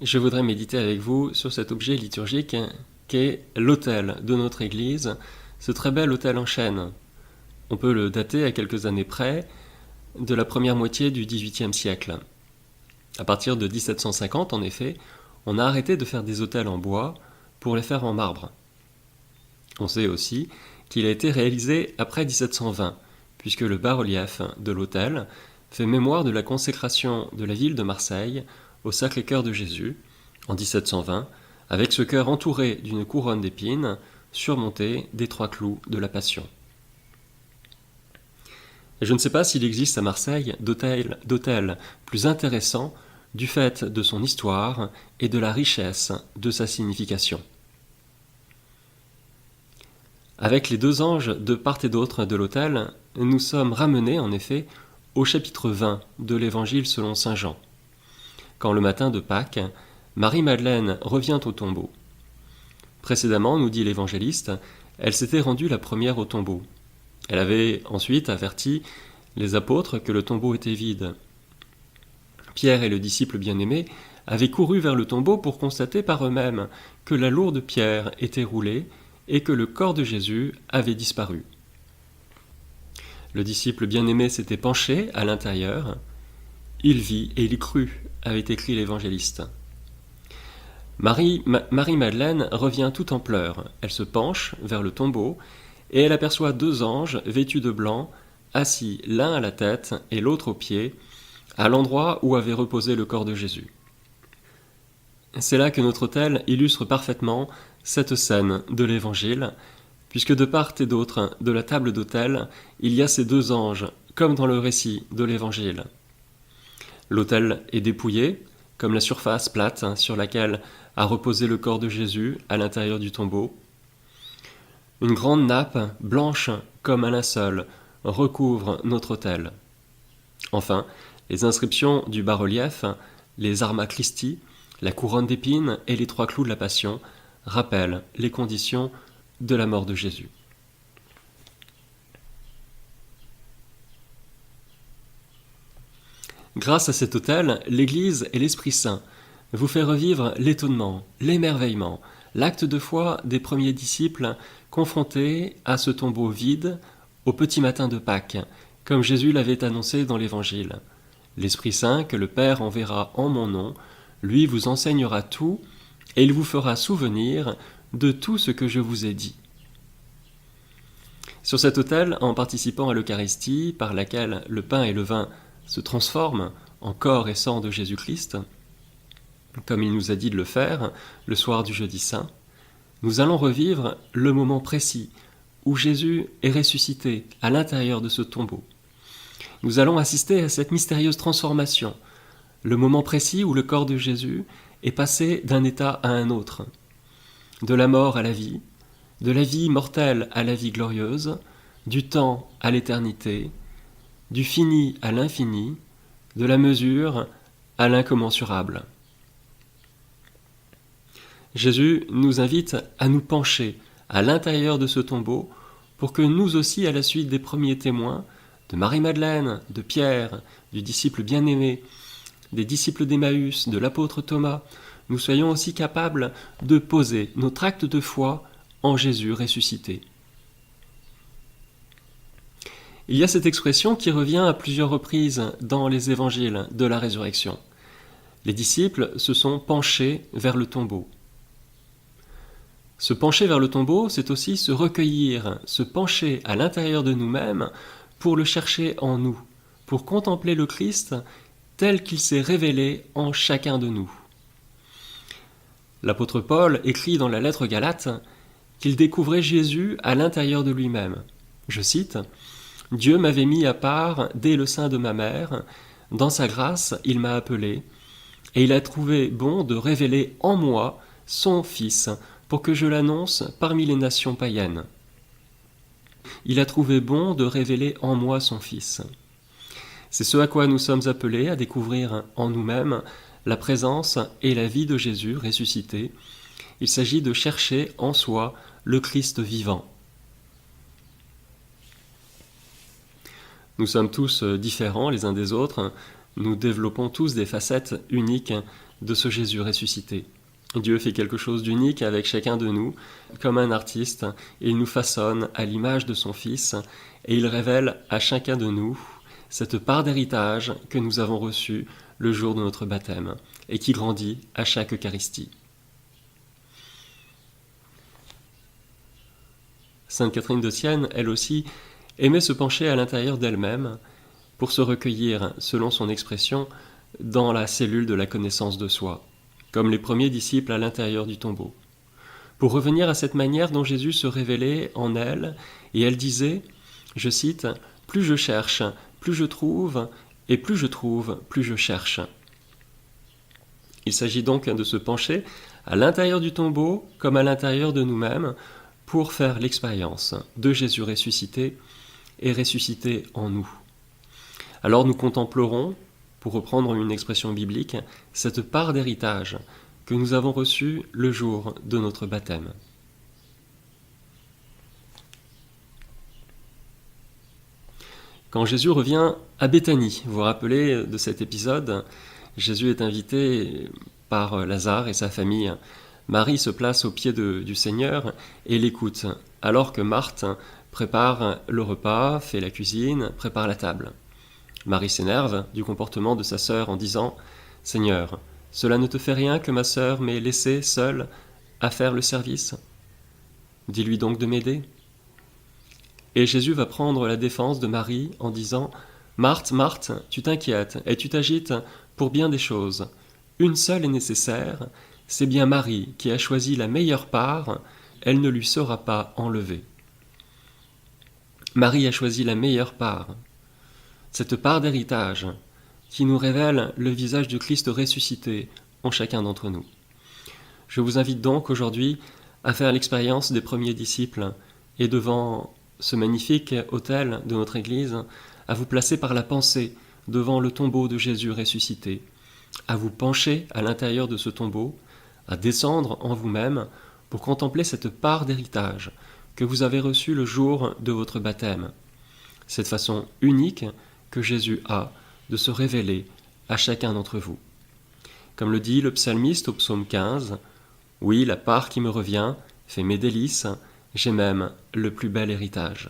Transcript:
Je voudrais méditer avec vous sur cet objet liturgique qu'est l'autel de notre Église, ce très bel autel en chêne. On peut le dater à quelques années près de la première moitié du XVIIIe siècle. À partir de 1750, en effet, on a arrêté de faire des autels en bois pour les faire en marbre. On sait aussi qu'il a été réalisé après 1720, puisque le bas-relief de l'autel fait mémoire de la consécration de la ville de Marseille au Sacré-Cœur de Jésus, en 1720, avec ce cœur entouré d'une couronne d'épines, surmonté des 3 clous de la Passion. Et je ne sais pas s'il existe à Marseille d'autel plus intéressant du fait de son histoire et de la richesse de sa signification. Avec les 2 anges de part et d'autre de l'autel, nous sommes ramenés en effet au chapitre 20 de l'Évangile selon saint Jean. Quand le matin de Pâques, Marie-Madeleine revient au tombeau. Précédemment, nous dit l'évangéliste, elle s'était rendue la première au tombeau. Elle avait ensuite averti les apôtres que le tombeau était vide. Pierre et le disciple bien-aimé avaient couru vers le tombeau pour constater par eux-mêmes que la lourde pierre était roulée et que le corps de Jésus avait disparu. Le disciple bien-aimé s'était penché à l'intérieur. Il vit et il crut, avait écrit l'évangéliste. Marie-Madeleine revient tout en pleurs. Elle se penche vers le tombeau et elle aperçoit 2 anges vêtus de blanc, assis l'un à la tête et l'autre aux pieds, à l'endroit où avait reposé le corps de Jésus. C'est là que notre autel illustre parfaitement cette scène de l'Évangile, puisque de part et d'autre de la table d'autel, il y a ces 2 anges, comme dans le récit de l'Évangile. L'autel est dépouillé, comme la surface plate sur laquelle a reposé le corps de Jésus à l'intérieur du tombeau. Une grande nappe, blanche comme un linceul, recouvre notre autel. Enfin, les inscriptions du bas-relief, les Arma Christi, la couronne d'épines et les 3 clous de la Passion rappellent les conditions de la mort de Jésus. Grâce à cet autel, l'Église et l'Esprit Saint vous fait revivre l'étonnement, l'émerveillement, l'acte de foi des premiers disciples confrontés à ce tombeau vide au petit matin de Pâques, comme Jésus l'avait annoncé dans l'Évangile. L'Esprit Saint, que le Père enverra en mon nom, lui vous enseignera tout et il vous fera souvenir de tout ce que je vous ai dit. Sur cet autel, en participant à l'Eucharistie, par laquelle le pain et le vin se transforment en corps et sang de Jésus-Christ, comme il nous a dit de le faire le soir du Jeudi Saint, nous allons revivre le moment précis où Jésus est ressuscité à l'intérieur de ce tombeau. Nous allons assister à cette mystérieuse transformation, le moment précis où le corps de Jésus est passé d'un état à un autre, de la mort à la vie, de la vie mortelle à la vie glorieuse, du temps à l'éternité, du fini à l'infini, de la mesure à l'incommensurable. Jésus nous invite à nous pencher à l'intérieur de ce tombeau pour que nous aussi, à la suite des premiers témoins, de Marie-Madeleine, de Pierre, du disciple bien-aimé, des disciples d'Emmaüs, de l'apôtre Thomas, nous soyons aussi capables de poser notre acte de foi en Jésus ressuscité. Il y a cette expression qui revient à plusieurs reprises dans les évangiles de la résurrection. Les disciples se sont penchés vers le tombeau. Se pencher vers le tombeau, c'est aussi se recueillir, se pencher à l'intérieur de nous-mêmes pour le chercher en nous, pour contempler le Christ tel qu'il s'est révélé en chacun de nous. L'apôtre Paul écrit dans la lettre aux Galates qu'il découvrait Jésus à l'intérieur de lui-même. Je cite, « Dieu m'avait mis à part dès le sein de ma mère, dans sa grâce il m'a appelé, et il a trouvé bon de révéler en moi son Fils, pour que je l'annonce parmi les nations païennes. Il a trouvé bon de révéler en moi son Fils. » C'est ce à quoi nous sommes appelés à découvrir en nous-mêmes la présence et la vie de Jésus ressuscité. Il s'agit de chercher en soi le Christ vivant. Nous sommes tous différents les uns des autres, nous développons tous des facettes uniques de ce Jésus ressuscité. Dieu fait quelque chose d'unique avec chacun de nous, comme un artiste, et il nous façonne à l'image de son Fils, et il révèle à chacun de nous cette part d'héritage que nous avons reçue le jour de notre baptême, et qui grandit à chaque Eucharistie. Sainte Catherine de Sienne, elle aussi, aimait se pencher à l'intérieur d'elle-même pour se recueillir, selon son expression, dans la cellule de la connaissance de soi, comme les premiers disciples à l'intérieur du tombeau, pour revenir à cette manière dont Jésus se révélait en elle, et elle disait, je cite, « Plus je cherche, plus je trouve, et plus je trouve, plus je cherche ». Il s'agit donc de se pencher à l'intérieur du tombeau comme à l'intérieur de nous-mêmes pour faire l'expérience de Jésus ressuscité et ressuscité en nous. Alors nous contemplerons, pour reprendre une expression biblique, cette part d'héritage que nous avons reçue le jour de notre baptême. Quand Jésus revient à Béthanie, vous vous rappelez de cet épisode, Jésus est invité par Lazare et sa famille. Marie se place au pied du Seigneur et l'écoute, alors que Marthe prépare le repas, fait la cuisine, prépare la table. Marie s'énerve du comportement de sa sœur en disant « Seigneur, cela ne te fait rien que ma sœur m'ait laissée seule à faire le service ? Dis-lui donc de m'aider. » Et Jésus va prendre la défense de Marie en disant « Marthe, Marthe, tu t'inquiètes et tu t'agites pour bien des choses. Une seule est nécessaire, c'est bien Marie qui a choisi la meilleure part, elle ne lui sera pas enlevée. » Marie a choisi la meilleure part, cette part d'héritage qui nous révèle le visage du Christ ressuscité en chacun d'entre nous. Je vous invite donc aujourd'hui à faire l'expérience des premiers disciples et devant ce magnifique autel de notre Église, à vous placer par la pensée devant le tombeau de Jésus ressuscité, à vous pencher à l'intérieur de ce tombeau, à descendre en vous-même pour contempler cette part d'héritage que vous avez reçue le jour de votre baptême, cette façon unique que Jésus a de se révéler à chacun d'entre vous. Comme le dit le psalmiste au psaume 15, « Oui, la part qui me revient fait mes délices, j'ai même le plus bel héritage. »